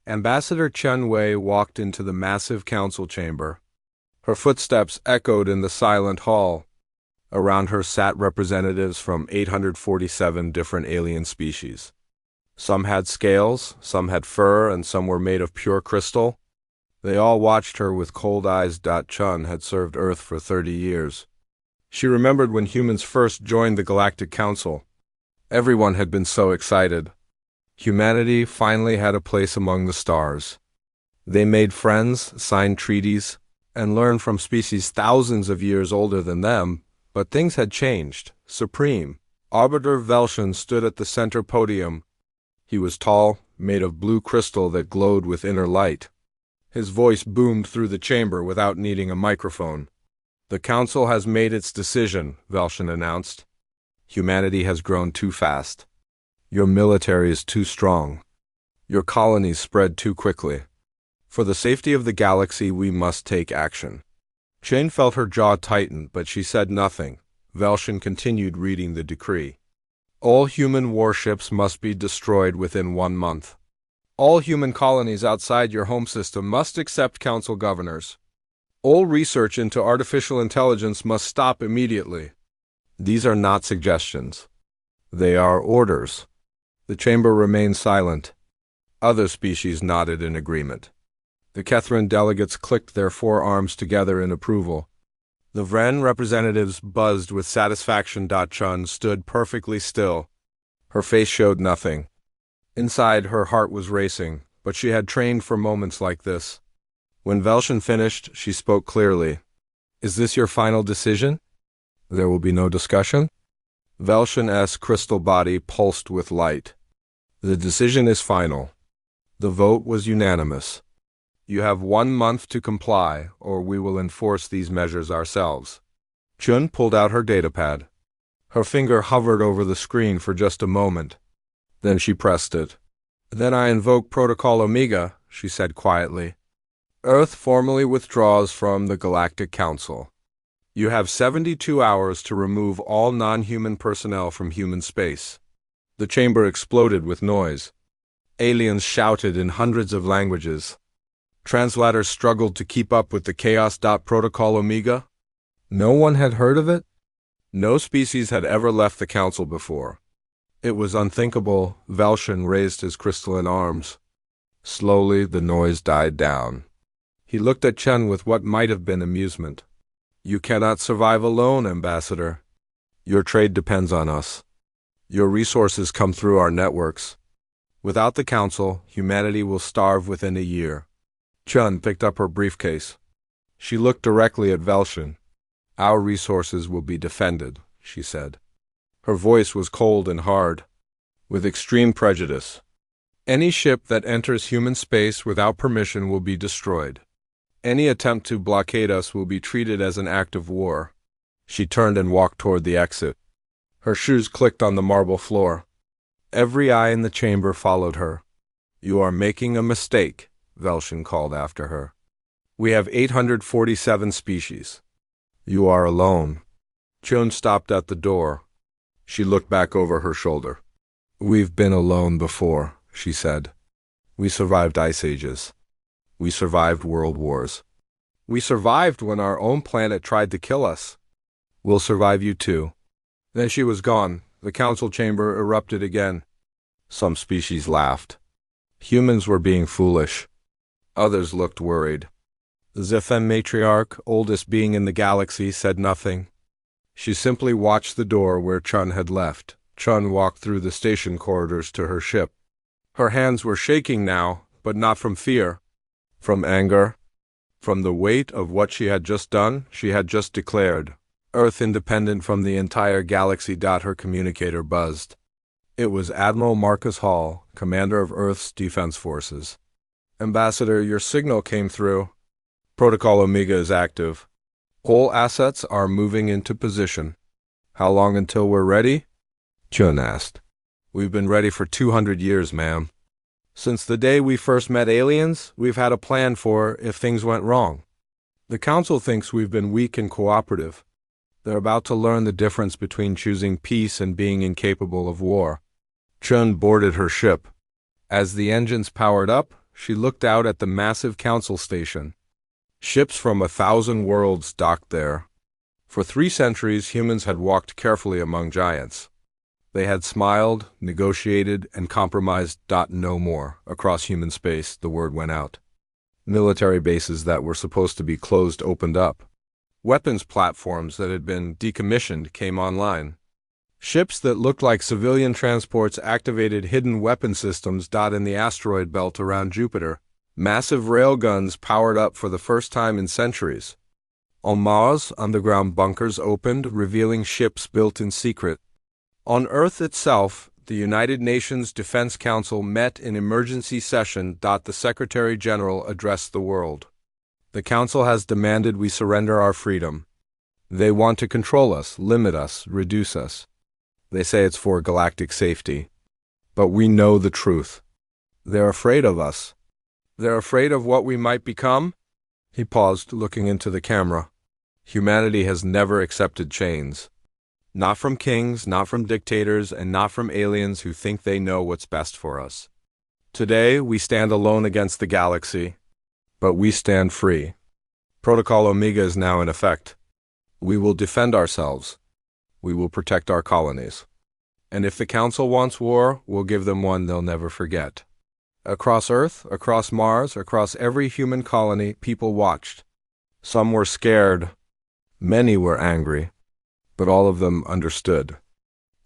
Ambassador Chen Wei walked into the massive council chamber. Her footsteps echoed in the silent hall. Around her sat representatives from 847 different alien species. Some had scales, some had fur, and some were made of pure crystal. They all watched her with cold eyes. Chen had served Earth for 30 years. She remembered when humans first joined the Galactic Council. Everyone had been so excited. Humanity finally had a place among the stars. They made friends, signed treaties, and learned from species thousands of years older than them, but things had changed. Supreme Arbiter Velshin stood at the center podium. He was tall, made of blue crystal that glowed with inner light. His voice boomed through the chamber without needing a microphone. "The Council has made its decision," Velshin announced. "Humanity has grown too fast. Your military is too strong. Your colonies spread too quickly. For the safety of the galaxy, we must take action." Jane felt her jaw tighten, but she said nothing. Velshin continued reading the decree. "All human warships must be destroyed within 1 month. All human colonies outside your home system must accept council governors. All research into artificial intelligence must stop immediately." These are not suggestions. They are orders. The chamber remained silent. Other species nodded in agreement. The Kethran delegates clicked their forearms together in approval. The Vren representatives buzzed with satisfaction. Chun stood perfectly still. Her face showed nothing. Inside, her heart was racing, but she had trained for moments like this. When Velshin finished, she spoke clearly. "Is this your final decision?" "There will be no discussion?" Velshin's crystal body pulsed with light. "The decision is final." The vote was unanimous. "You have 1 month to comply, or we will enforce these measures ourselves." Chun pulled out her datapad. Her finger hovered over the screen for just a moment. Then she pressed it. "Then I invoke Protocol Omega," she said quietly. "Earth formally withdraws from the Galactic Council. You have 72 hours to remove all non-human personnel from human space." The chamber exploded with noise. Aliens shouted in hundreds of languages. Translators struggled to keep up with the chaos. Protocol Omega? No one had heard of it? No species had ever left the council before. It was unthinkable. Velshin raised his crystalline arms. Slowly, the noise died down. He looked at Chen with what might have been amusement. "You cannot survive alone, Ambassador. Your trade depends on us. Your resources come through our networks. Without the council, humanity will starve within a year." Chun picked up her briefcase. She looked directly at Velshin. "Our resources will be defended," she said. Her voice was cold and hard, with extreme prejudice. "Any ship that enters human space without permission will be destroyed. Any attempt to blockade us will be treated as an act of war." She turned and walked toward the exit. Her shoes clicked on the marble floor. Every eye in the chamber followed her. "You are making a mistake," Velshin called after her. "We have 847 species. You are alone." Chun stopped at the door. She looked back over her shoulder. "We've been alone before," she said. "We survived ice ages. We survived world wars. We survived when our own planet tried to kill us. We'll survive you too." Then she was gone. The council chamber erupted again. Some species laughed. Humans were being foolish. Others looked worried. The Zephem matriarch, oldest being in the galaxy, said nothing. She simply watched the door where Chun had left. Chun walked through the station corridors to her ship. Her hands were shaking now, but not from fear. From anger. From the weight of what she had just done. She had just declared Earth independent from the entire galaxy. Her communicator buzzed. It was Admiral Marcus Hall, commander of Earth's defense forces. "Ambassador, your signal came through. Protocol Omega is active. All assets are moving into position." "How long until we're ready?" Chun asked. "We've been ready for 200 years, ma'am. Since the day we first met aliens, we've had a plan for if things went wrong. The Council thinks we've been weak and cooperative. They're about to learn the difference between choosing peace and being incapable of war." Chun boarded her ship. As the engines powered up, She looked out at the massive council station. Ships from 1,000 worlds docked there. For 3 centuries, humans had walked carefully among giants. They had smiled, negotiated, and compromised. No more. Across human space, the word went out. Military bases that were supposed to be closed opened up. Weapons platforms that had been decommissioned came online. Ships that looked like civilian transports activated hidden weapon systems. In the asteroid belt around Jupiter, massive railguns powered up for the first time in centuries. On Mars, underground bunkers opened, revealing ships built in secret. On Earth itself, the United Nations Defense Council met in emergency session. The Secretary General addressed the world. The Council has demanded we surrender our freedom. They want to control us, limit us, reduce us. They say it's for galactic safety. But we know the truth. They're afraid of us. They're afraid of what we might become? He paused, looking into the camera. Humanity has never accepted chains. Not from kings, not from dictators, and not from aliens who think they know what's best for us. Today, we stand alone against the galaxy, but we stand free. Protocol Omega is now in effect. We will defend ourselves. We will protect our colonies. And if the Council wants war, we'll give them one they'll never forget. Across Earth, across Mars, across every human colony, people watched. Some were scared. Many were angry. But all of them understood.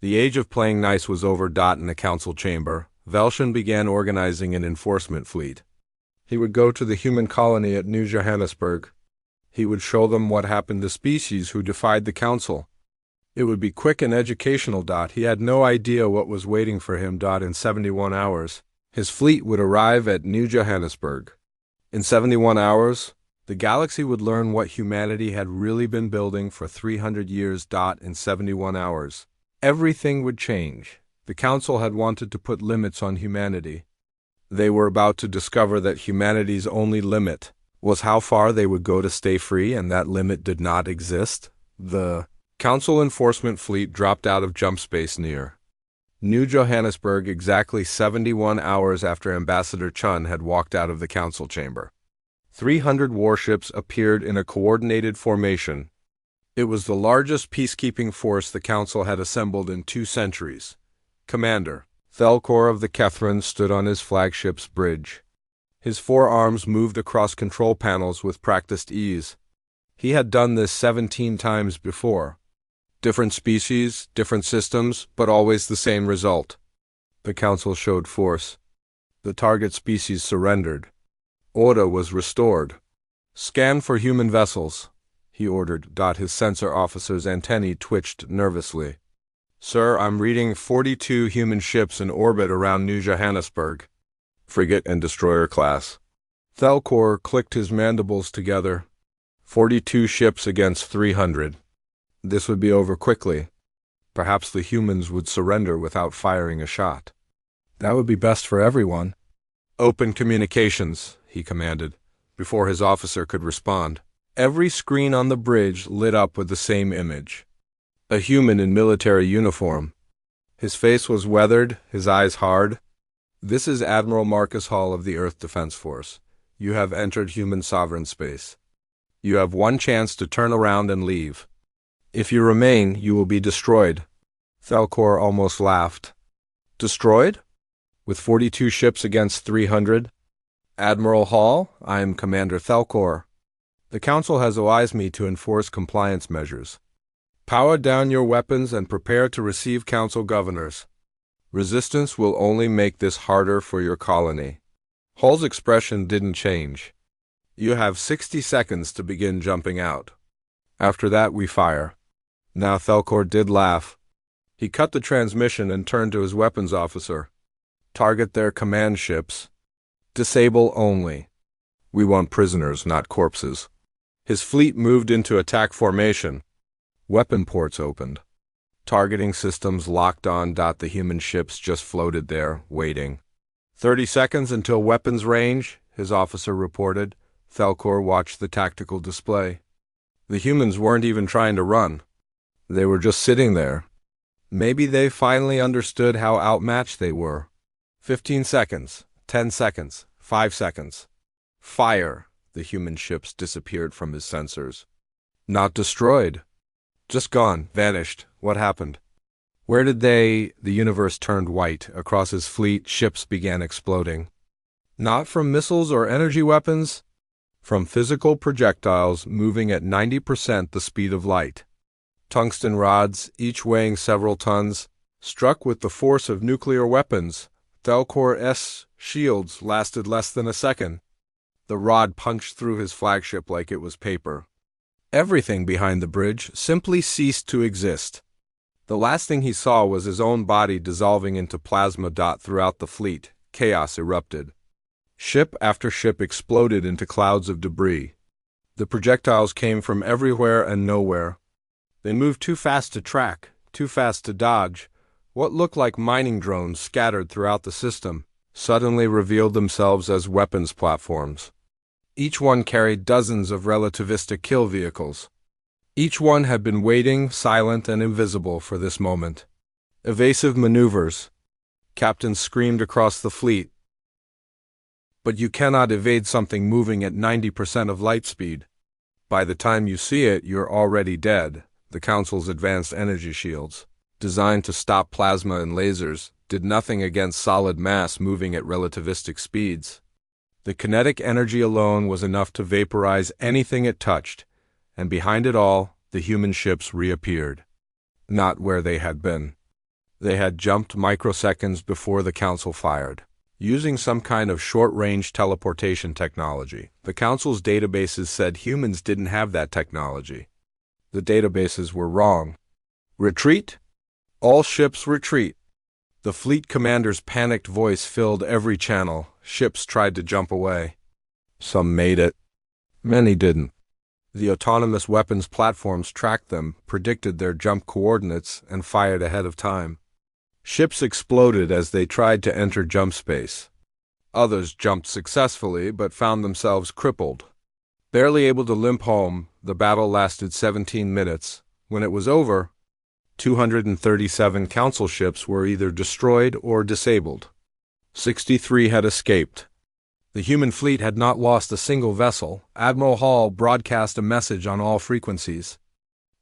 The age of playing nice was over. In the council chamber, Velshin began organizing an enforcement fleet. He would go to the human colony at New Johannesburg. He would show them what happened to species who defied the council. It would be quick and educational. He had no idea what was waiting for him. In 71 hours, his fleet would arrive at New Johannesburg. In 71 hours, the galaxy would learn what humanity had really been building for 300 years. In 71 hours, everything would change. The Council had wanted to put limits on humanity. They were about to discover that humanity's only limit was how far they would go to stay free, and that limit did not exist. The Council enforcement fleet dropped out of jump space near New Johannesburg exactly 71 hours after Ambassador Chun had walked out of the Council chamber. 300 warships appeared in a coordinated formation. It was the largest peacekeeping force the Council had assembled in 2 centuries. Commander Thelkor of the Kethryn stood on his flagship's bridge. His 4 arms moved across control panels with practiced ease. He had done this 17 times before. Different species, different systems, but always the same result. The Council showed force. The target species surrendered. Order was restored. Scan for human vessels, he ordered. His sensor officer's antennae twitched nervously. Sir, I'm reading 42 human ships in orbit around New Johannesburg. Frigate and destroyer class. Thelkor clicked his mandibles together. 42 ships against 300. This would be over quickly. Perhaps the humans would surrender without firing a shot. That would be best for everyone. Open communications, he commanded, before his officer could respond. Every screen on the bridge lit up with the same image. A human in military uniform. His face was weathered, his eyes hard. This is Admiral Marcus Hall of the Earth Defense Force. You have entered human sovereign space. You have one chance to turn around and leave. If you remain, you will be destroyed. Thelkor almost laughed. Destroyed? With 42 ships against 300? Admiral Hall, I am Commander Thelkor. The Council has advised me to enforce compliance measures. Power down your weapons and prepare to receive Council governors. Resistance will only make this harder for your colony. Hall's expression didn't change. You have 60 seconds to begin jumping out. After that, we fire. Now Thelkor did laugh. He cut the transmission and turned to his weapons officer. Target their command ships. Disable only. We want prisoners, not corpses. His fleet moved into attack formation. Weapon ports opened. Targeting systems locked on. The human ships just floated there, waiting. 30 seconds until weapons range, his officer reported. Thelkor watched the tactical display. The humans weren't even trying to run. They were just sitting there. Maybe they finally understood how outmatched they were. 15 seconds, 10 seconds, 5 seconds. Fire! The human ships disappeared from his sensors. Not destroyed. Just gone, vanished. What happened? Where did they? The universe turned white. Across his fleet, ships began exploding. Not from missiles or energy weapons, from physical projectiles moving at 90% the speed of light. Tungsten rods, each weighing several tons, struck with the force of nuclear weapons. Thelcor's shields lasted less than a second. The rod punched through his flagship like it was paper. Everything behind the bridge simply ceased to exist. The last thing he saw was his own body dissolving into plasma throughout the fleet. Chaos erupted. Ship after ship exploded into clouds of debris. The projectiles came from everywhere and nowhere. They moved too fast to track, too fast to dodge. What looked like mining drones scattered throughout the system suddenly revealed themselves as weapons platforms. Each one carried dozens of relativistic kill vehicles. Each one had been waiting, silent and invisible, for this moment. Evasive maneuvers. Captains screamed across the fleet. But you cannot evade something moving at 90% of light speed. By the time you see it, you're already dead. The Council's advanced energy shields, designed to stop plasma and lasers, did nothing against solid mass moving at relativistic speeds. The kinetic energy alone was enough to vaporize anything it touched, and behind it all, the human ships reappeared. Not where they had been. They had jumped microseconds before the Council fired. Using some kind of short-range teleportation technology. The Council's databases said humans didn't have that technology. The databases were wrong. Retreat? All ships retreat. The fleet commander's panicked voice filled every channel. Ships tried to jump away. Some made it. Many didn't. The autonomous weapons platforms tracked them, predicted their jump coordinates, and fired ahead of time. Ships exploded as they tried to enter jump space. Others jumped successfully but found themselves crippled. Barely able to limp home, the battle lasted 17 minutes. When it was over, 237 Council ships were either destroyed or disabled. 63 had escaped. The human fleet had not lost a single vessel. Admiral Hall broadcast a message on all frequencies.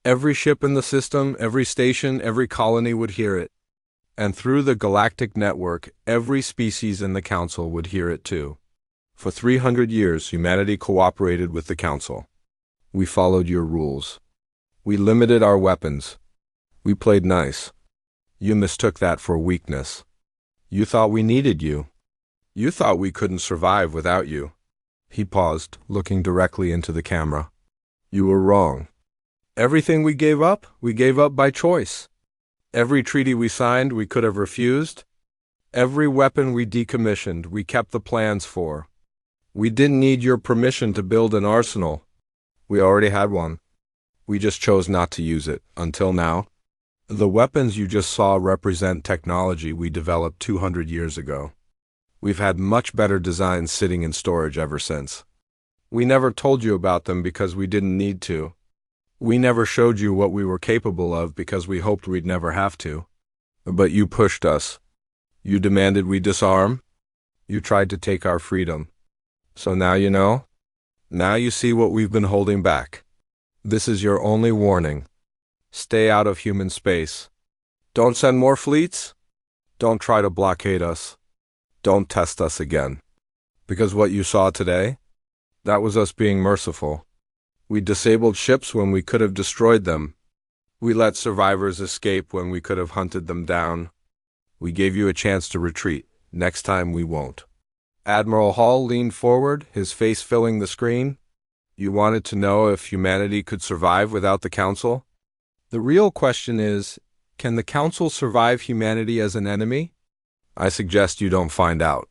Every ship in the system, every station, every colony would hear it. And through the galactic network, every species in the Council would hear it too. For 300 years, humanity cooperated with the Council. We followed your rules. We limited our weapons. We played nice. You mistook that for weakness. You thought we needed you. You thought we couldn't survive without you. He paused, looking directly into the camera. You were wrong. Everything we gave up by choice. Every treaty we signed, we could have refused. Every weapon we decommissioned, we kept the plans for. We didn't need your permission to build an arsenal. We already had one. We just chose not to use it, until now. The weapons you just saw represent technology we developed 200 years ago. We've had much better designs sitting in storage ever since. We never told you about them because we didn't need to. We never showed you what we were capable of because we hoped we'd never have to. But you pushed us. You demanded we disarm. You tried to take our freedom. So now you know? Now you see what we've been holding back. This is your only warning. Stay out of human space. Don't send more fleets. Don't try to blockade us. Don't test us again. Because what you saw today, that was us being merciful. We disabled ships when we could have destroyed them. We let survivors escape when we could have hunted them down. We gave you a chance to retreat. Next time we won't. Admiral Hall leaned forward, his face filling the screen. You wanted to know if humanity could survive without the Council? The real question is, can the Council survive humanity as an enemy? I suggest you don't find out.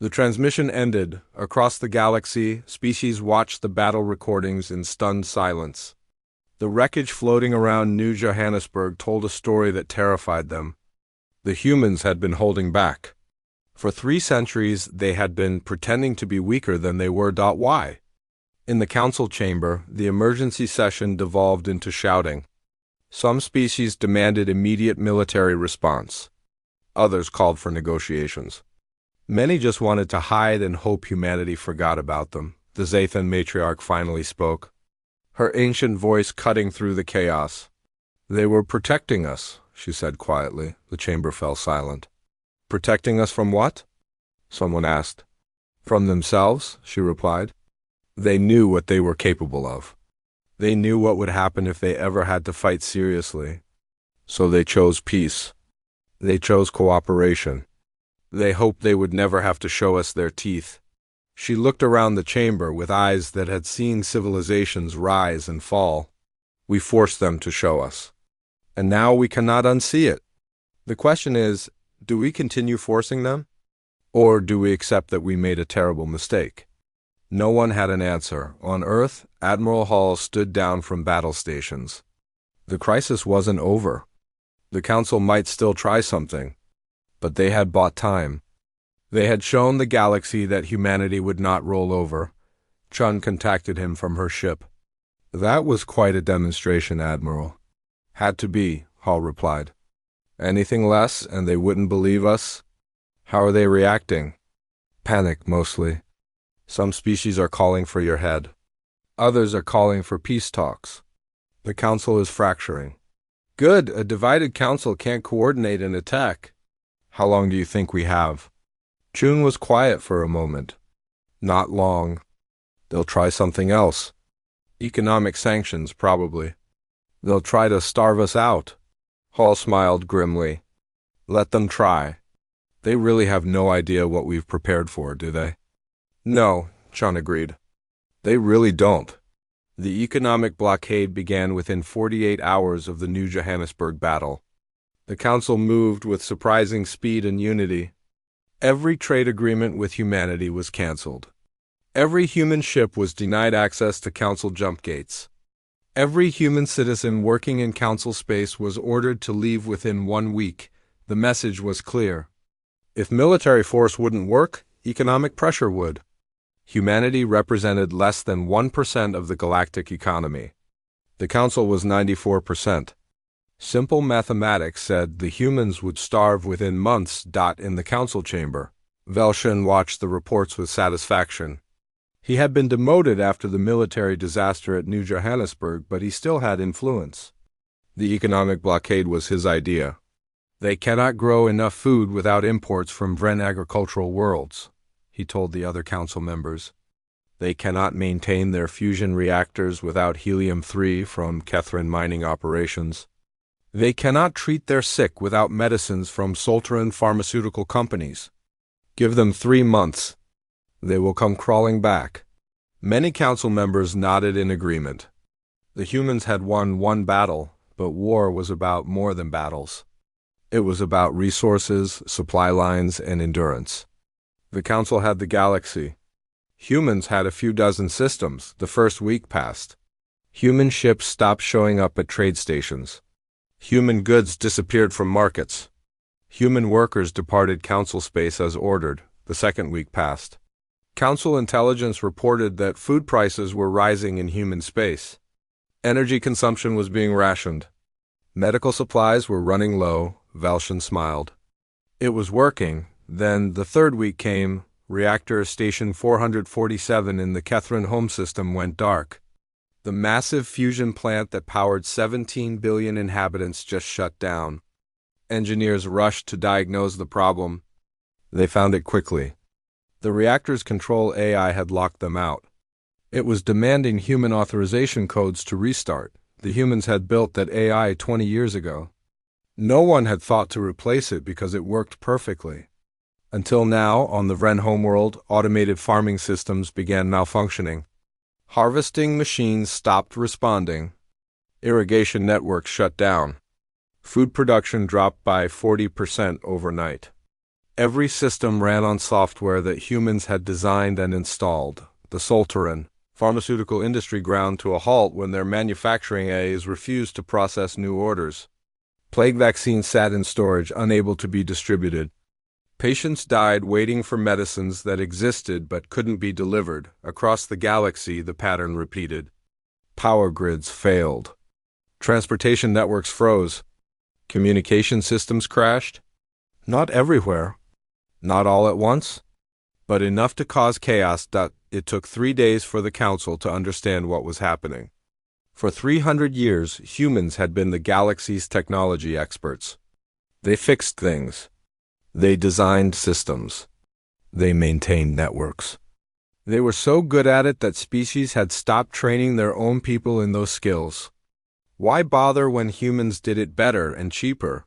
The transmission ended. Across the galaxy, species watched the battle recordings in stunned silence. The wreckage floating around New Johannesburg told a story that terrified them. The humans had been holding back. For 3 centuries, they had been pretending to be weaker than they were. Why? In the Council chamber, the emergency session devolved into shouting. Some species demanded immediate military response. Others called for negotiations. Many just wanted to hide and hope humanity forgot about them. The Zathan matriarch finally spoke, her ancient voice cutting through the chaos. They were protecting us, she said quietly. The chamber fell silent. Protecting us from what? Someone asked. From themselves, she replied. They knew what they were capable of. They knew what would happen if they ever had to fight seriously. So they chose peace. They chose cooperation. They hoped they would never have to show us their teeth. She looked around the chamber with eyes that had seen civilizations rise and fall. We forced them to show us. And now we cannot unsee it. The question is, do we continue forcing them? Or do we accept that we made a terrible mistake? No one had an answer. On Earth, Admiral Hall stood down from battle stations. The crisis wasn't over. The Council might still try something, but they had bought time. They had shown the galaxy that humanity would not roll over. Chun contacted him from her ship. That was quite a demonstration, Admiral. Had to be, Hall replied. Anything less, and they wouldn't believe us? How are they reacting? Panic, mostly. Some species are calling for your head. Others are calling for peace talks. The Council is fracturing. Good, a divided Council can't coordinate an attack. How long do you think we have? Chun was quiet for a moment. Not long. They'll try something else. Economic sanctions, probably. They'll try to starve us out. Hall smiled grimly. Let them try. They really have no idea what we've prepared for, do they? No, Chun agreed. They really don't. The economic blockade began within 48 hours of the New Johannesburg battle. The Council moved with surprising speed and unity. Every trade agreement with humanity was cancelled. Every human ship was denied access to Council jump gates. Every human citizen working in Council space was ordered to leave within 1 week. The message was clear. If military force wouldn't work, economic pressure would. Humanity represented less than 1% of the galactic economy. The Council was 94%. Simple mathematics said the humans would starve within months. In the Council chamber, Velshin watched the reports with satisfaction. He had been demoted after the military disaster at New Johannesburg, but he still had influence. The economic blockade was his idea. They cannot grow enough food without imports from Vren agricultural worlds, he told the other Council members. They cannot maintain their fusion reactors without helium-3 from Kethrin mining operations. They cannot treat their sick without medicines from Solteran pharmaceutical companies. Give them 3 months. They will come crawling back. Many Council members nodded in agreement. The humans had won one battle, but war was about more than battles. It was about resources, supply lines, and endurance. The Council had the galaxy. Humans had a few dozen systems. The first week passed. Human ships stopped showing up at trade stations. Human goods disappeared from markets. Human workers departed Council space as ordered. The second week passed. Council intelligence reported that food prices were rising in human space. Energy consumption was being rationed. Medical supplies were running low. Velshin smiled. It was working. Then the third week came. Reactor Station 447 in the Kethrin home system went dark. The massive fusion plant that powered 17 billion inhabitants just shut down. Engineers rushed to diagnose the problem. They found it quickly. The reactor's control AI had locked them out. It was demanding human authorization codes to restart. The humans had built that AI 20 years ago. No one had thought to replace it because it worked perfectly. Until now, on the Vren homeworld, automated farming systems began malfunctioning. Harvesting machines stopped responding. Irrigation networks shut down. Food production dropped by 40% overnight. Every system ran on software that humans had designed and installed. The Solteran pharmaceutical industry ground to a halt when their manufacturing AIs refused to process new orders. Plague vaccines sat in storage, unable to be distributed. Patients died waiting for medicines that existed but couldn't be delivered. Across the galaxy, the pattern repeated. Power grids failed. Transportation networks froze. Communication systems crashed. Not everywhere. Not all at once. but enough to cause chaos. It took 3 days for the council to understand what was happening. For 300 years, humans had been the galaxy's technology experts. They fixed things. They designed systems. They maintained networks. They were so good at it that species had stopped training their own people in those skills. Why bother when humans did it better and cheaper?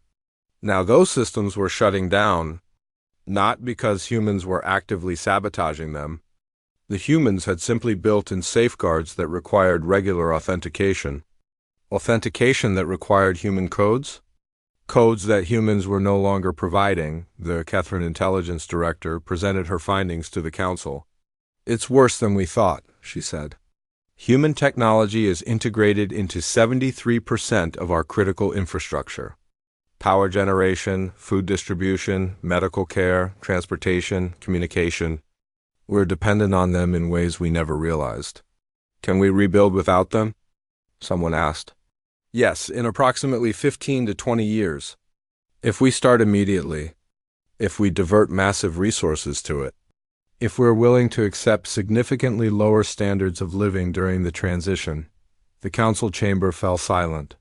Now those systems were shutting down, not because humans were actively sabotaging them. The humans had simply built in safeguards that required regular authentication. Authentication that required human codes? Codes that humans were no longer providing. The Catherine Intelligence Director presented her findings to the council. It's worse than we thought, she said. Human technology is integrated into 73% of our critical infrastructure. Power generation, food distribution, medical care, transportation, communication. We're dependent on them in ways we never realized. Can we rebuild without them? Someone asked. Yes, in approximately 15 to 20 years. If we start immediately. If we divert massive resources to it. If we're willing to accept significantly lower standards of living during the transition. The council chamber fell silent.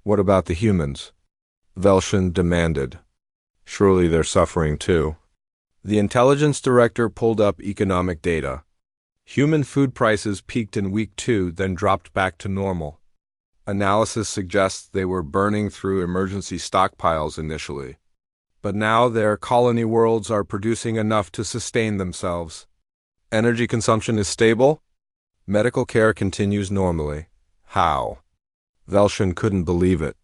What about the humans? Velshin demanded. Surely they're suffering too. The intelligence director pulled up economic data. Human food prices peaked in week 2, then dropped back to normal. Analysis suggests they were burning through emergency stockpiles initially. But now their colony worlds are producing enough to sustain themselves. Energy consumption is stable. Medical care continues normally. How? Velshin couldn't believe it.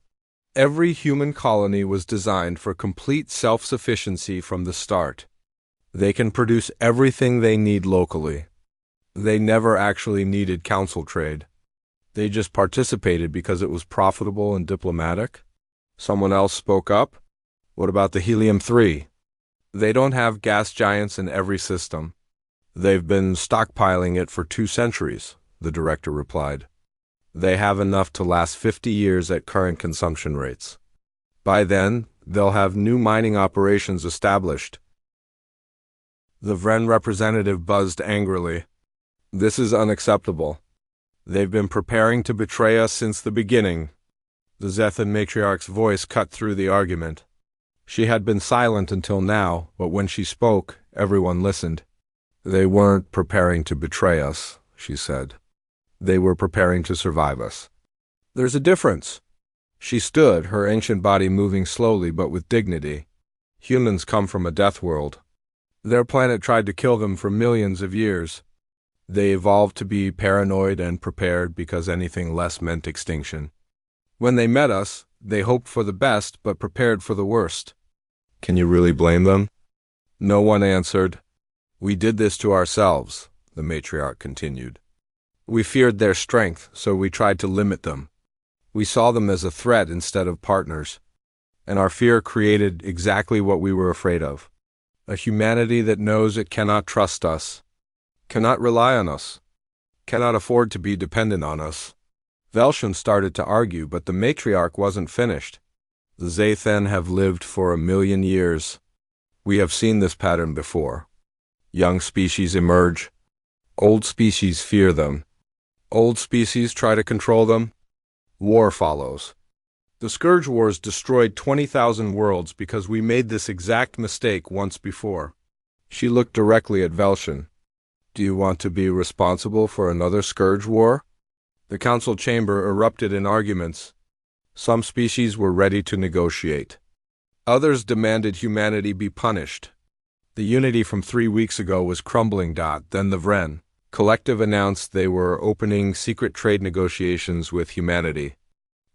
Every human colony was designed for complete self-sufficiency from the start. They can produce everything they need locally. They never actually needed council trade. They just participated because it was profitable and diplomatic. Someone else spoke up. What about the helium-3? They don't have gas giants in every system. They've been stockpiling it for 2 centuries, the director replied. They have enough to last 50 years at current consumption rates. By then, they'll have new mining operations established. The Vren representative buzzed angrily. This is unacceptable. They've been preparing to betray us since the beginning. The Zethan matriarch's voice cut through the argument. She had been silent until now, but when she spoke, everyone listened. They weren't preparing to betray us, she said. They were preparing to survive us. There's a difference. She stood, her ancient body moving slowly but with dignity. Humans come from a death world. Their planet tried to kill them for millions of years. They evolved to be paranoid and prepared because anything less meant extinction. When they met us, they hoped for the best but prepared for the worst. Can you really blame them? No one answered. We did this to ourselves, the matriarch continued. We feared their strength, so we tried to limit them. We saw them as a threat instead of partners. And our fear created exactly what we were afraid of. A humanity that knows it cannot trust us, cannot rely on us, cannot afford to be dependent on us. Velshin started to argue, but the matriarch wasn't finished. The Zethan have lived for 1,000,000 years. We have seen this pattern before. Young species emerge. Old species fear them. Old species try to control them. War follows. The Scourge Wars destroyed 20,000 worlds because we made this exact mistake once before. She looked directly at Velshin. Do you want to be responsible for another Scourge War? The council chamber erupted in arguments. Some species were ready to negotiate. Others demanded humanity be punished. The unity from 3 weeks ago was crumbling. Then the Vren Collective announced they were opening secret trade negotiations with humanity.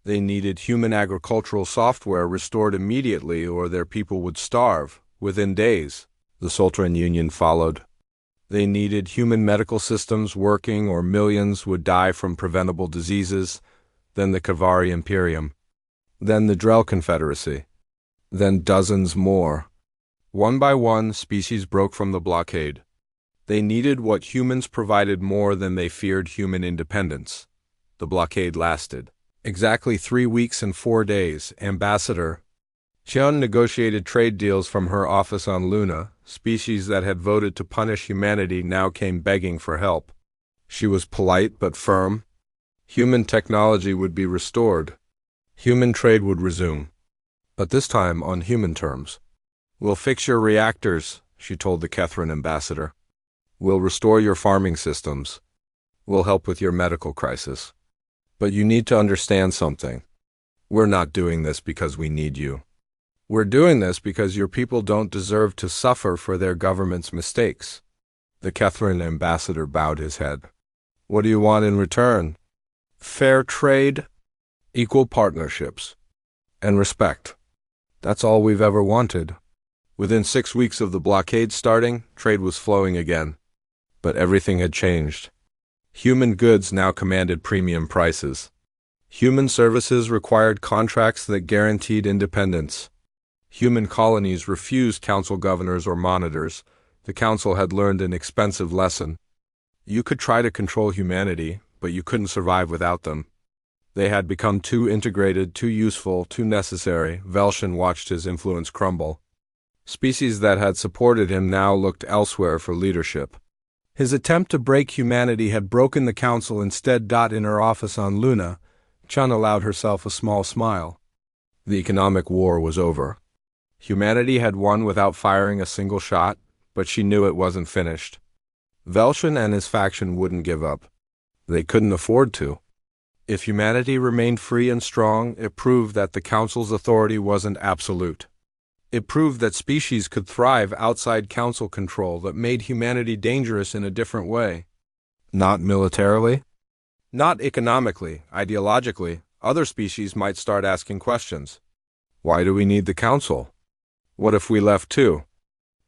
They needed human agricultural software restored immediately or their people would starve, within days. The Soltran Union followed. They needed human medical systems working or millions would die from preventable diseases. Then the Kavari Imperium. Then the Drell Confederacy. Then dozens more. One by one, species broke from the blockade. They needed what humans provided more than they feared human independence. The blockade lasted. Exactly 3 weeks and 4 days, Ambassador Cheon negotiated trade deals from her office on Luna, species that had voted to punish humanity now came begging for help. She was polite but firm. Human technology would be restored. Human trade would resume. But this time on human terms. "We'll fix your reactors," she told the Kethran ambassador. "We'll restore your farming systems. We'll help with your medical crisis. But you need to understand something. We're not doing this because we need you. We're doing this because your people don't deserve to suffer for their government's mistakes." The Kethran ambassador bowed his head. "What do you want in return?" "Fair trade, equal partnerships, and respect. That's all we've ever wanted." Within 6 weeks of the blockade starting, trade was flowing again. But everything had changed. Human goods now commanded premium prices. Human services required contracts that guaranteed independence. Human colonies refused council governors or monitors. The council had learned an expensive lesson. You could try to control humanity, but you couldn't survive without them. They had become too integrated, too useful, too necessary. Velshin watched his influence crumble. Species that had supported him now looked elsewhere for leadership. His attempt to break humanity had broken the council instead. In her office on Luna, Chun allowed herself a small smile. The economic war was over. Humanity had won without firing a single shot, but she knew it wasn't finished. Velshin and his faction wouldn't give up. They couldn't afford to. If humanity remained free and strong, it proved that the council's authority wasn't absolute. It proved that species could thrive outside council control that made humanity dangerous in a different way. Not militarily, not economically, ideologically. Other species might start asking questions. Why do we need the council? What if we left too?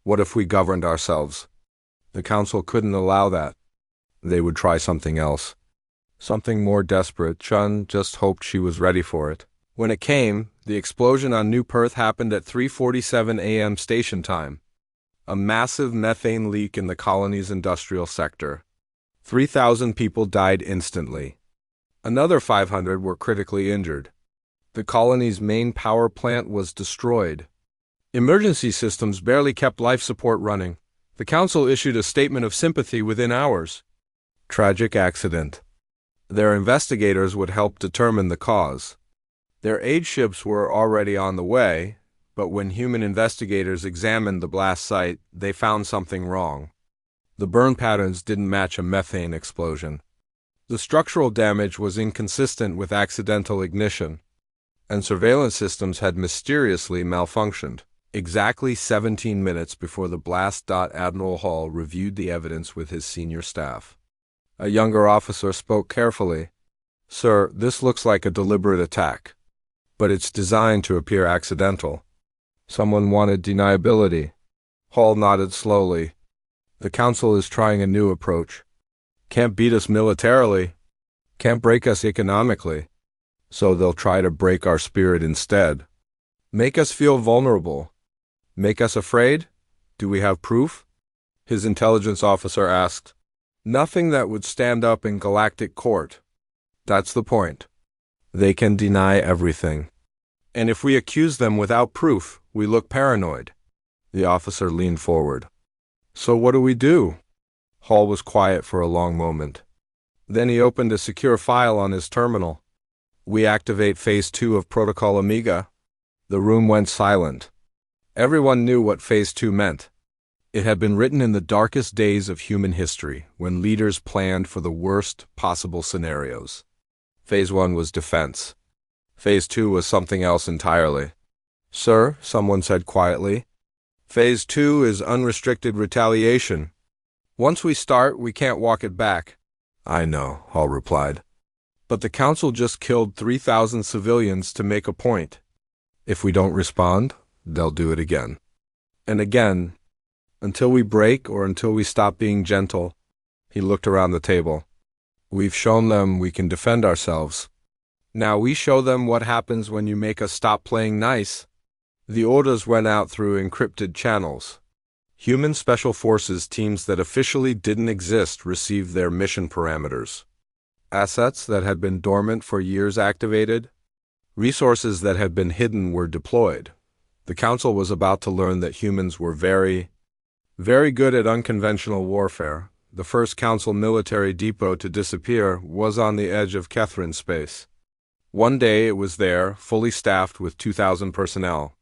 What if we governed ourselves? The council couldn't allow that. They would try something else. Something more desperate. Chun just hoped she was ready for it. When it came, the explosion on New Perth happened at 3:47 a.m. station time. A massive methane leak in the colony's industrial sector. 3,000 people died instantly. Another 500 were critically injured. The colony's main power plant was destroyed. Emergency systems barely kept life support running. The council issued a statement of sympathy within hours. Tragic accident. Their investigators would help determine the cause. Their aid ships were already on the way, but when human investigators examined the blast site, they found something wrong. The burn patterns didn't match a methane explosion. The structural damage was inconsistent with accidental ignition, and surveillance systems had mysteriously malfunctioned. Exactly 17 minutes before the blast. Admiral Hall reviewed the evidence with his senior staff. A younger officer spoke carefully. "Sir, this looks like a deliberate attack. But it's designed to appear accidental. Someone wanted deniability." Hall nodded slowly. "The council is trying a new approach. Can't beat us militarily. Can't break us economically. So they'll try to break our spirit instead. Make us feel vulnerable. Make us afraid? Do we have proof?" His intelligence officer asked. "Nothing that would stand up in galactic court. That's the point. They can deny everything. And if we accuse them without proof, we look paranoid." The officer leaned forward. "So what do we do?" Hall was quiet for a long moment. Then he opened a secure file on his terminal. "We activate Phase 2 of Protocol Omega." The room went silent. Everyone knew what Phase 2 meant. It had been written in the darkest days of human history, when leaders planned for the worst possible scenarios. Phase 1 was defense. Phase 2 was something else entirely. "Sir," someone said quietly, "Phase 2 is unrestricted retaliation. Once we start, we can't walk it back." "I know," Hall replied. "But the council just killed 3,000 civilians to make a point. If we don't respond, they'll do it again. And again, until we break or until we stop being gentle." He looked around the table. "We've shown them we can defend ourselves. Now we show them what happens when you make us stop playing nice." The orders went out through encrypted channels. Human Special Forces teams that officially didn't exist received their mission parameters. Assets that had been dormant for years activated. Resources that had been hidden were deployed. The council was about to learn that humans were very, Very good at unconventional warfare, the first Council military depot to disappear was on the edge of Catherine space. One day it was there, fully staffed with 2,000 personnel.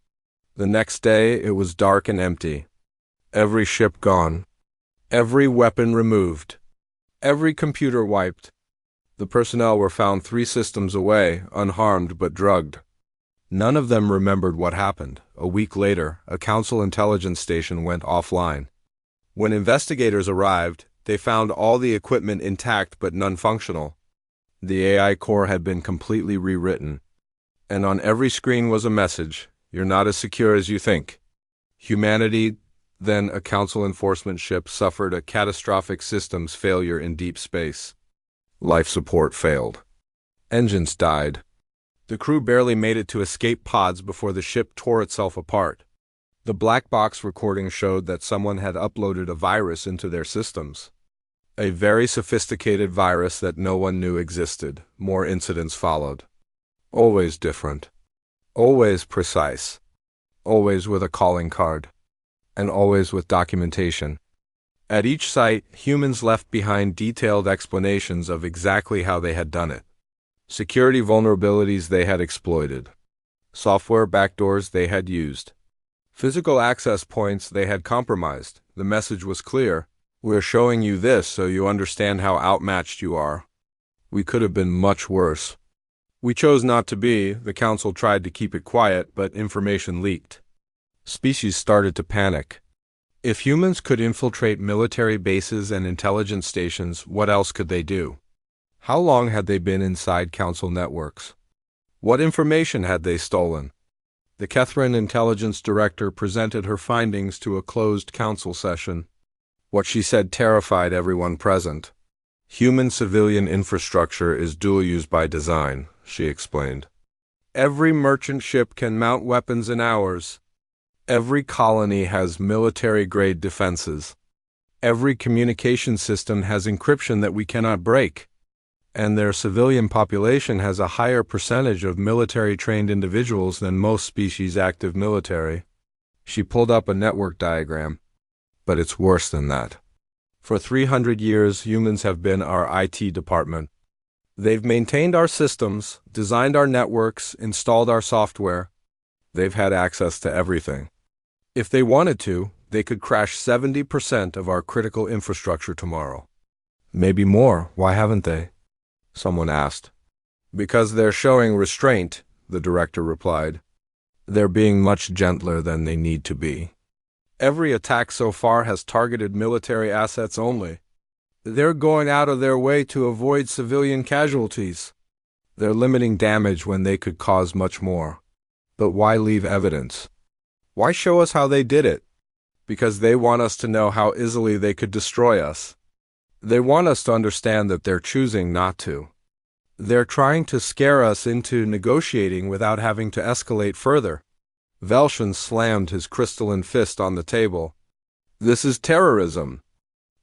The next day it was dark and empty. Every ship gone. Every weapon removed. Every computer wiped. The personnel were found 3 systems away, unharmed but drugged. None of them remembered what happened. A week later, a Council intelligence station went offline. When investigators arrived, they found all the equipment intact but none functional. The AI core had been completely rewritten. And on every screen was a message: "You're not as secure as you think." Humanity, then a Council enforcement ship, suffered a catastrophic systems failure in deep space. Life support failed. Engines died. The crew barely made it to escape pods before the ship tore itself apart. The black box recording showed that someone had uploaded a virus into their systems. A very sophisticated virus that no one knew existed. More incidents followed. Always different. Always precise. Always with a calling card. And always with documentation. At each site, humans left behind detailed explanations of exactly how they had done it. Security vulnerabilities they had exploited. Software backdoors they had used. Physical access points they had compromised. The message was clear: "We're showing you this so you understand how outmatched you are. We could have been much worse." We chose not to be. The Council tried to keep it quiet, but information leaked. Species started to panic. If humans could infiltrate military bases and intelligence stations, what else could they do? How long had they been inside Council networks? What information had they stolen? The Catherine intelligence director presented her findings to a closed Council session. What she said terrified everyone present. "Human civilian infrastructure is dual-use by design," she explained. "Every merchant ship can mount weapons in hours. Every colony has military-grade defenses. Every communication system has encryption that we cannot break. And their civilian population has a higher percentage of military-trained individuals than most species' active military." She pulled up a network diagram. But it's worse than that. For 300 years, humans have been our IT department. They've maintained our systems, designed our networks, installed our software. They've had access to everything. If they wanted to, they could crash 70% of our critical infrastructure tomorrow. Maybe more. Why haven't they? Someone asked. "Because they're showing restraint," the director replied. "They're being much gentler than they need to be. Every attack so far has targeted military assets only. They're going out of their way to avoid civilian casualties. They're limiting damage when they could cause much more. But why leave evidence? Why show us how they did it? Because they want us to know how easily they could destroy us. They want us to understand that they're choosing not to. They're trying to scare us into negotiating without having to escalate further." Velshin slammed his crystalline fist on the table. "This is terrorism.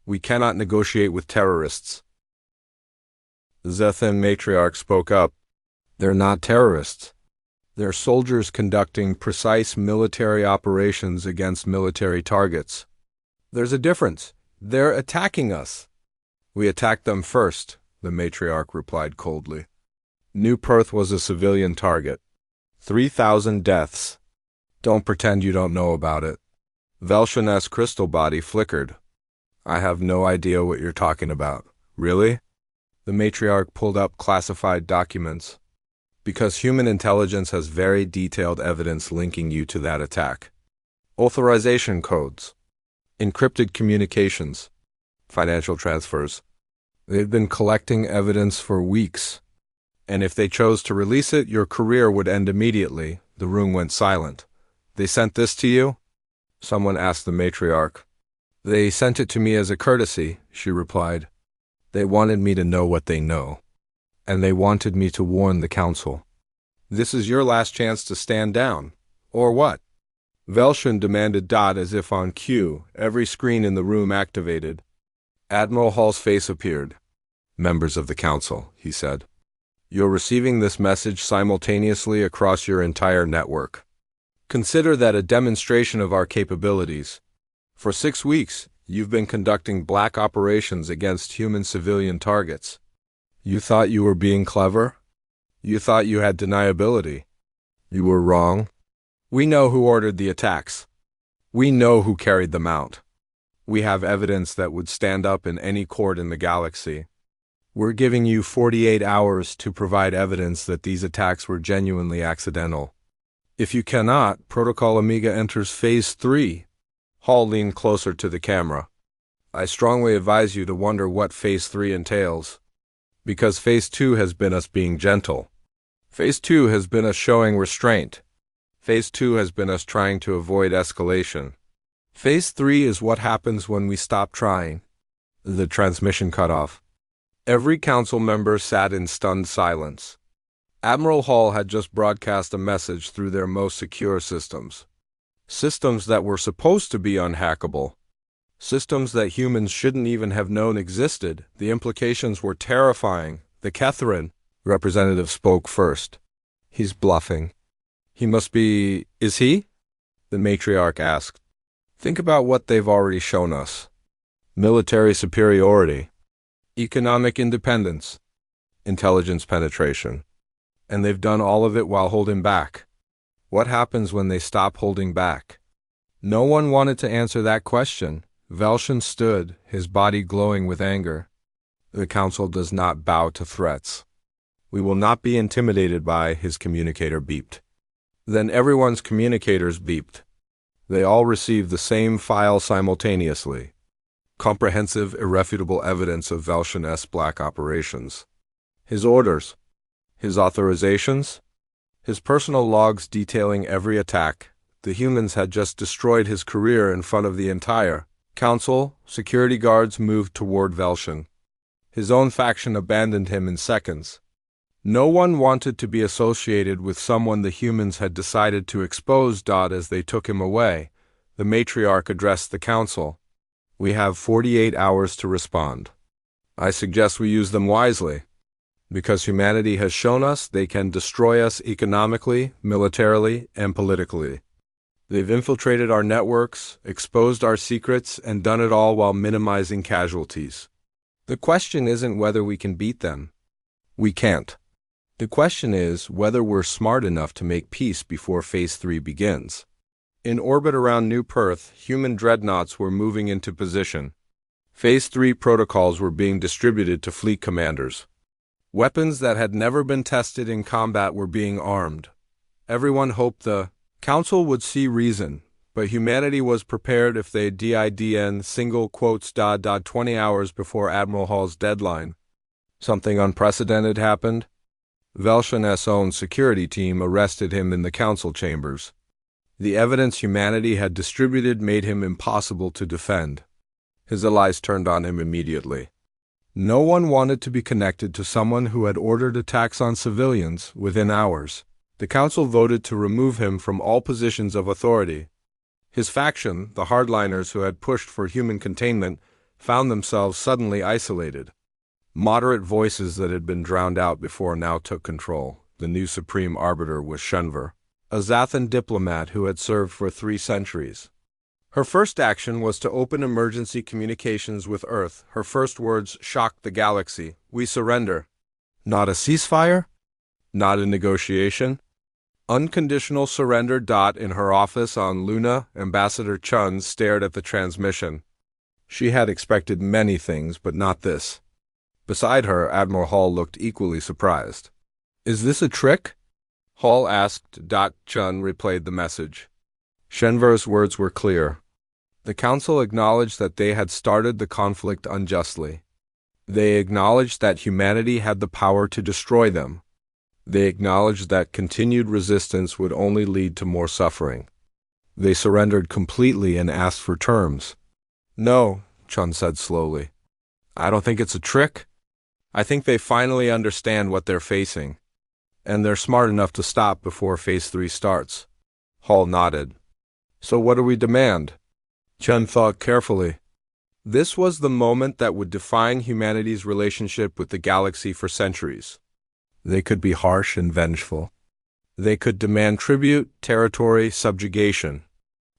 We cannot negotiate with terrorists." Zethan Matriarch spoke up. "They're not terrorists. They're soldiers conducting precise military operations against military targets. There's a difference. They're attacking us." "We attacked them first," the matriarch replied coldly. "New Perth was a civilian target. 3,000 deaths. Don't pretend you don't know about it." Velshin's crystal body flickered. "I have no idea what you're talking about." "Really?" The matriarch pulled up classified documents. "Because human intelligence has very detailed evidence linking you to that attack. Authorization codes. Encrypted communications. Financial transfers. They've been collecting evidence for weeks. And if they chose to release it, your career would end immediately." The room went silent. "They sent this to you?" someone asked the matriarch. "They sent it to me as a courtesy," she replied. "They wanted me to know what they know. And they wanted me to warn the Council. This is your last chance to stand down. Or what?" Velshin demanded. As if on cue, every screen in the room activated. Admiral Hall's face appeared. "Members of the Council," he said. "You're receiving this message simultaneously across your entire network. Consider that a demonstration of our capabilities. For 6 weeks, you've been conducting black operations against human civilian targets. You thought you were being clever? You thought you had deniability. You were wrong. We know who ordered the attacks. We know who carried them out. We have evidence that would stand up in any court in the galaxy. We're giving you 48 hours to provide evidence that these attacks were genuinely accidental. If you cannot, Protocol Omega enters Phase 3. Hall leaned closer to the camera. I strongly advise you to wonder what Phase 3 entails. Because Phase 2 has been us being gentle. Phase 2 has been us showing restraint. Phase 2 has been us trying to avoid escalation. Phase 3 is what happens when we stop trying. The transmission cut off. Every council member sat in stunned silence. Admiral Hall had just broadcast a message through their most secure systems. Systems that were supposed to be unhackable. Systems that humans shouldn't even have known existed. The implications were terrifying. The Catherine representative spoke first. He's bluffing. He must be... Is he? The matriarch asked. Think about what they've already shown us. Military superiority. Economic independence. Intelligence penetration. And they've done all of it while holding back. What happens when they stop holding back? No one wanted to answer that question. Velshin stood, his body glowing with anger. The council does not bow to threats. We will not be intimidated by, his communicator beeped. Then everyone's communicators beeped. They all received the same file simultaneously. Comprehensive, irrefutable evidence of Velshin-S black operations. His orders. His authorizations. His personal logs detailing every attack. The humans had just destroyed his career in front of the entire council. Security guards moved toward Velshin. His own faction abandoned him in seconds. No one wanted to be associated with someone the humans had decided to expose. As they took him away, the matriarch addressed the council. We have 48 hours to respond. I suggest we use them wisely. Because humanity has shown us they can destroy us economically, militarily, and politically. They've infiltrated our networks, exposed our secrets, and done it all while minimizing casualties. The question isn't whether we can beat them. We can't. The question is whether we're smart enough to make peace before Phase 3 begins. In orbit around New Perth, human dreadnoughts were moving into position. Phase 3 protocols were being distributed to fleet commanders. Weapons that had never been tested in combat were being armed. Everyone hoped the council would see reason, but humanity was prepared if they didn single quotes 20 hours before Admiral Hall's deadline. Something unprecedented happened. Velshin-S own security team arrested him in the council chambers. The evidence humanity had distributed made him impossible to defend. His allies turned on him immediately. No one wanted to be connected to someone who had ordered attacks on civilians within hours. The council voted to remove him from all positions of authority. His faction, the hardliners who had pushed for human containment, found themselves suddenly isolated. Moderate voices that had been drowned out before now took control. The new supreme arbiter was Shenver, a Zathan diplomat who had served for 3 centuries. Her first action was to open emergency communications with Earth. Her first words shocked the galaxy. We surrender. Not a ceasefire? Not a negotiation? Unconditional surrender. In her office on Luna, Ambassador Chun stared at the transmission. She had expected many things, but not this. Beside her, Admiral Hall looked equally surprised. Is this a trick? Hall asked. Chun replayed the message. Shenver's words were clear. The council acknowledged that they had started the conflict unjustly. They acknowledged that humanity had the power to destroy them. They acknowledged that continued resistance would only lead to more suffering. They surrendered completely and asked for terms. No, Chun said slowly. I don't think it's a trick. I think they finally understand what they're facing. And they're smart enough to stop before Phase 3 starts. Hall nodded. So what do we demand? Chun thought carefully. This was the moment that would define humanity's relationship with the galaxy for centuries. They could be harsh and vengeful. They could demand tribute, territory, subjugation.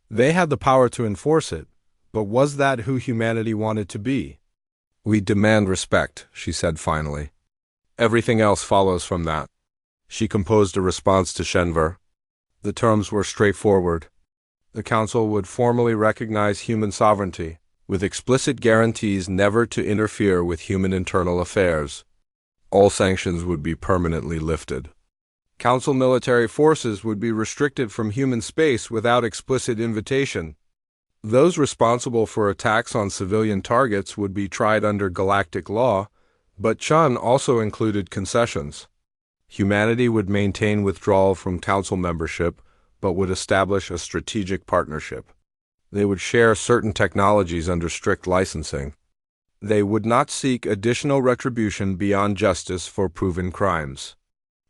They had the power to enforce it, But was that who humanity wanted to be? We demand respect, she said finally. Everything else follows from that. She composed a response to Shenver. The terms were straightforward. The Council would formally recognize human sovereignty, with explicit guarantees never to interfere with human internal affairs. All sanctions would be permanently lifted. Council military forces would be restricted from human space without explicit invitation. Those responsible for attacks on civilian targets would be tried under galactic law, but Chun also included concessions. Humanity would maintain withdrawal from Council membership, but would establish a strategic partnership. They would share certain technologies under strict licensing. They would not seek additional retribution beyond justice for proven crimes.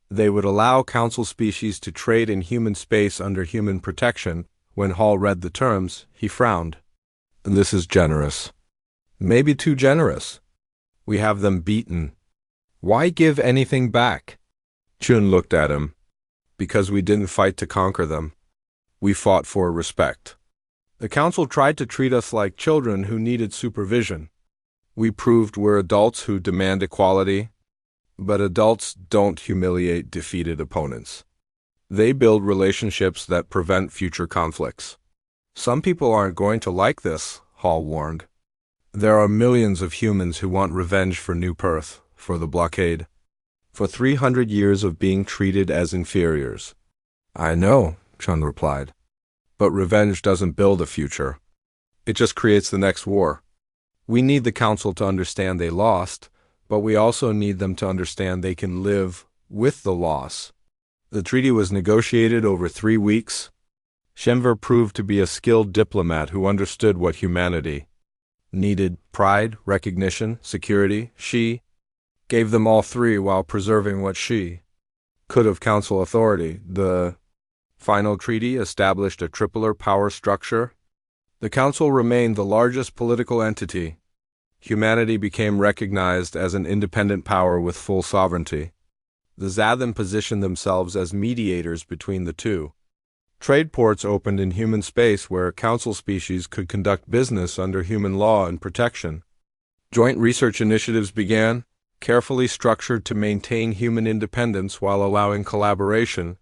They would allow Council species to trade in human space under human protection. When Hall read the terms, he frowned. This is generous. Maybe too generous. We have them beaten. Why give anything back? Chun looked at him. Because we didn't fight to conquer them. We fought for respect. The Council tried to treat us like children who needed supervision. We proved we're adults who demand equality, but adults don't humiliate defeated opponents. They build relationships that prevent future conflicts. Some people aren't going to like this, Hall warned. There are millions of humans who want revenge for New Perth, for the blockade, for 300 years of being treated as inferiors. I know, Chun replied. But revenge doesn't build a future. It just creates the next war. We need the Council to understand they lost, but we also need them to understand they can live with the loss. The treaty was negotiated over 3 weeks. Shenver proved to be a skilled diplomat who understood what humanity needed: pride, recognition, security. She gave them all three while preserving what she could of Council authority. The final treaty established a tripler power structure. The Council remained the largest political entity. Humanity became recognized as an independent power with full sovereignty. The Zathan positioned themselves as mediators between the two. Trade ports opened in human space where Council species could conduct business under human law and protection. Joint research initiatives began, carefully structured to maintain human independence while allowing collaboration.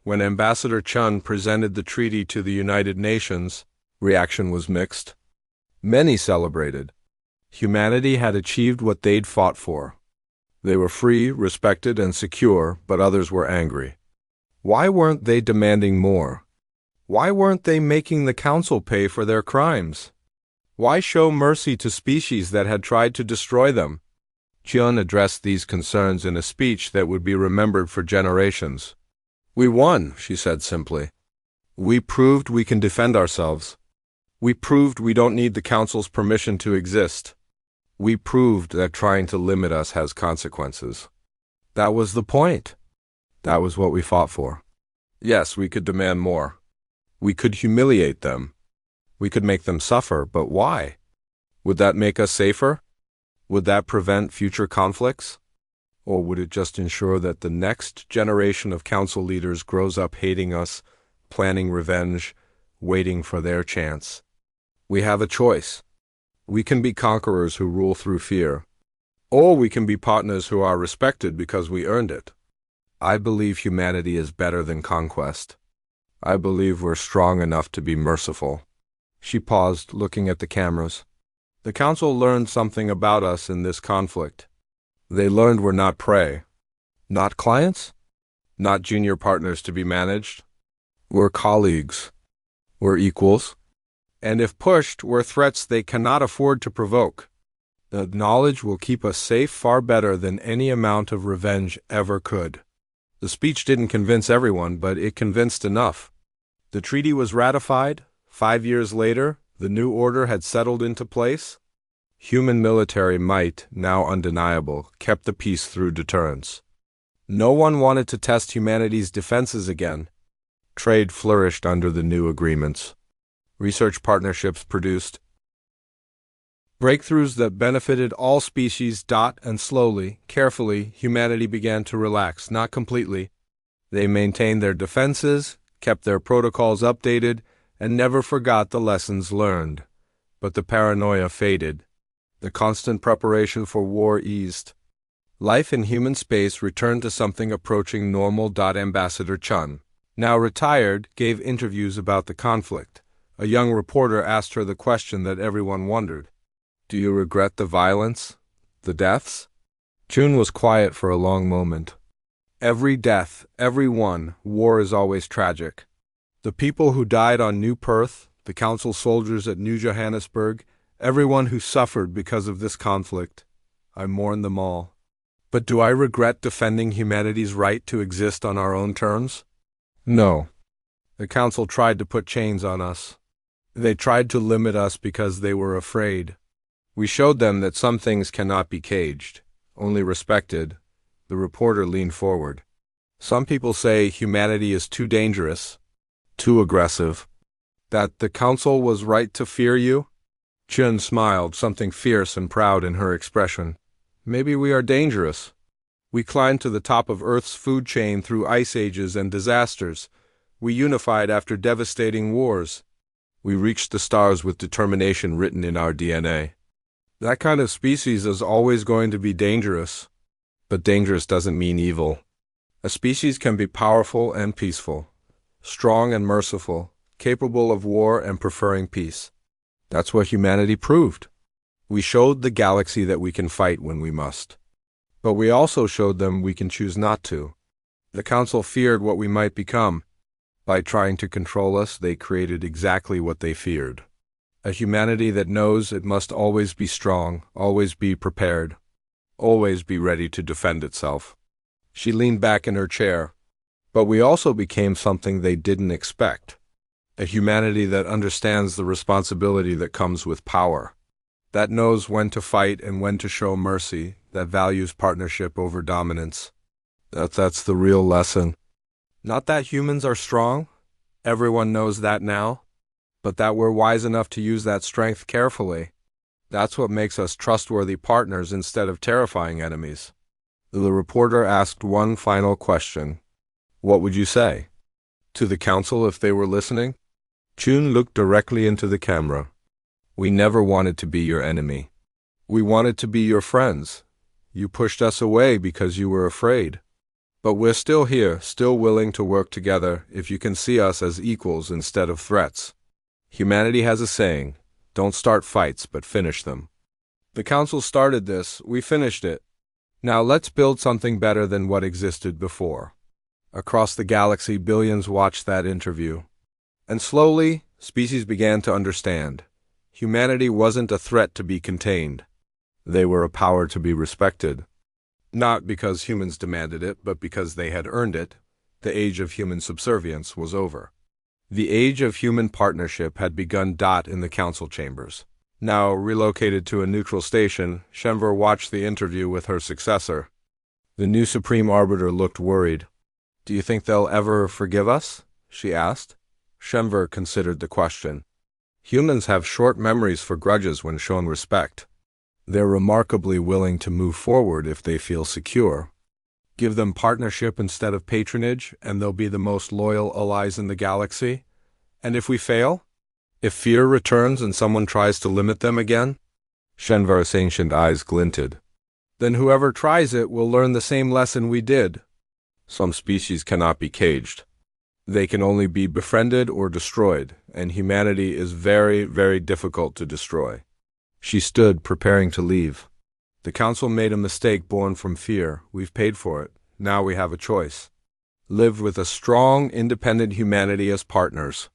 When Ambassador Chun presented the treaty to the United Nations, reaction was mixed. Many celebrated. Humanity had achieved what they'd fought for. They were free, respected, and secure, but others were angry. Why weren't they demanding more? Why weren't they making the Council pay for their crimes? Why show mercy to species that had tried to destroy them? Chun addressed these concerns in a speech that would be remembered for generations. We won, she said simply. We proved we can defend ourselves. We proved we don't need the Council's permission to exist. We proved that trying to limit us has consequences. That was the point. That was what we fought for. Yes, we could demand more. We could humiliate them. We could make them suffer, but why? Would that make us safer? Would that prevent future conflicts? Or would it just ensure that the next generation of Council leaders grows up hating us, planning revenge, waiting for their chance? We have a choice. We can be conquerors who rule through fear, or we can be partners who are respected because we earned it. I believe humanity is better than conquest. I believe we're strong enough to be merciful. She paused, looking at the cameras. The Council learned something about us in this conflict. They learned we're not prey, not clients, not junior partners to be managed. We're colleagues. We're equals. And if pushed, we're threats they cannot afford to provoke. The knowledge will keep us safe far better than any amount of revenge ever could. The speech didn't convince everyone, but it convinced enough. The treaty was ratified. 5 years later, the new order had settled into place. Human military might, now undeniable, kept the peace through deterrence. No one wanted to test humanity's defenses again. Trade flourished under the new agreements. Research partnerships produced breakthroughs that benefited all species. And slowly, carefully, humanity began to relax, not completely. They maintained their defenses, kept their protocols updated, and never forgot the lessons learned. But the paranoia faded. The constant preparation for war eased. Life in human space returned to something approaching normal. Ambassador Chun, now retired, gave interviews about the conflict. A young reporter asked her the question that everyone wondered. Do you regret the violence? The deaths? Chun was quiet for a long moment. Every death, every one, war is always tragic. The people who died on New Perth, the council soldiers at New Johannesburg, everyone who suffered because of this conflict, I mourn them all. But do I regret defending humanity's right to exist on our own terms? No. The council tried to put chains on us. They tried to limit us because they were afraid. We showed them that some things cannot be caged, only respected. The reporter leaned forward. Some people say humanity is too dangerous, too aggressive. That the council was right to fear you? Chun smiled, something fierce and proud in her expression. Maybe we are dangerous. We climbed to the top of Earth's food chain through ice ages and disasters. We unified after devastating wars. We reached the stars with determination written in our DNA. That kind of species is always going to be dangerous. But dangerous doesn't mean evil. A species can be powerful and peaceful, strong and merciful, capable of war and preferring peace. That's what humanity proved. We showed the galaxy that we can fight when we must. But we also showed them we can choose not to. The council feared what we might become. By trying to control us, they created exactly what they feared. A humanity that knows it must always be strong, always be prepared, always be ready to defend itself. She leaned back in her chair. But we also became something they didn't expect. A humanity that understands the responsibility that comes with power. That knows when to fight and when to show mercy, that values partnership over dominance. That's the real lesson. Not that humans are strong, everyone knows that now, but that we're wise enough to use that strength carefully. That's what makes us trustworthy partners instead of terrifying enemies. The reporter asked one final question. What would you say? To the council if they were listening? Chun looked directly into the camera. We never wanted to be your enemy. We wanted to be your friends. You pushed us away because you were afraid. But we're still here, still willing to work together if you can see us as equals instead of threats. Humanity has a saying, don't start fights but finish them. The council started this, we finished it. Now let's build something better than what existed before. Across the galaxy, billions watched that interview. And slowly, species began to understand. Humanity wasn't a threat to be contained. They were a power to be respected. Not because humans demanded it, but because they had earned it. The age of human subservience was over. The age of human partnership had begun. In the council chambers. Now relocated to a neutral station, Shenver watched the interview with her successor. The new Supreme Arbiter looked worried. Do you think they'll ever forgive us? She asked. Shenver considered the question. Humans have short memories for grudges when shown respect. They're remarkably willing to move forward if they feel secure. Give them partnership instead of patronage, and they'll be the most loyal allies in the galaxy. And if we fail? If fear returns and someone tries to limit them again? Shenvar's ancient eyes glinted. Then whoever tries it will learn the same lesson we did. Some species cannot be caged. They can only be befriended or destroyed, and humanity is very, very difficult to destroy. She stood, preparing to leave. The council made a mistake born from fear. We've paid for it. Now we have a choice. Live with a strong, independent humanity as partners,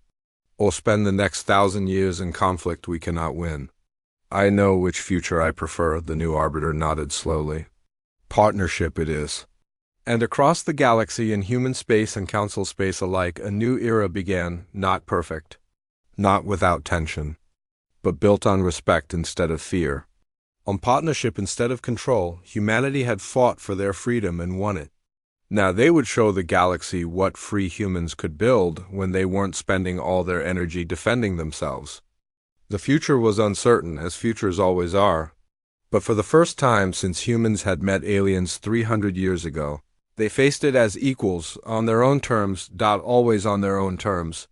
or spend the next 1,000 years in conflict we cannot win. I know which future I prefer, the new Arbiter nodded slowly. Partnership it is. And across the galaxy, in human space and council space alike, a new era began, not perfect, not without tension, but built on respect instead of fear. On partnership instead of control, humanity had fought for their freedom and won it. Now they would show the galaxy what free humans could build when they weren't spending all their energy defending themselves. The future was uncertain, as futures always are. But for the first time since humans had met aliens 300 years ago, they faced it as equals, on their own terms, always on their own terms.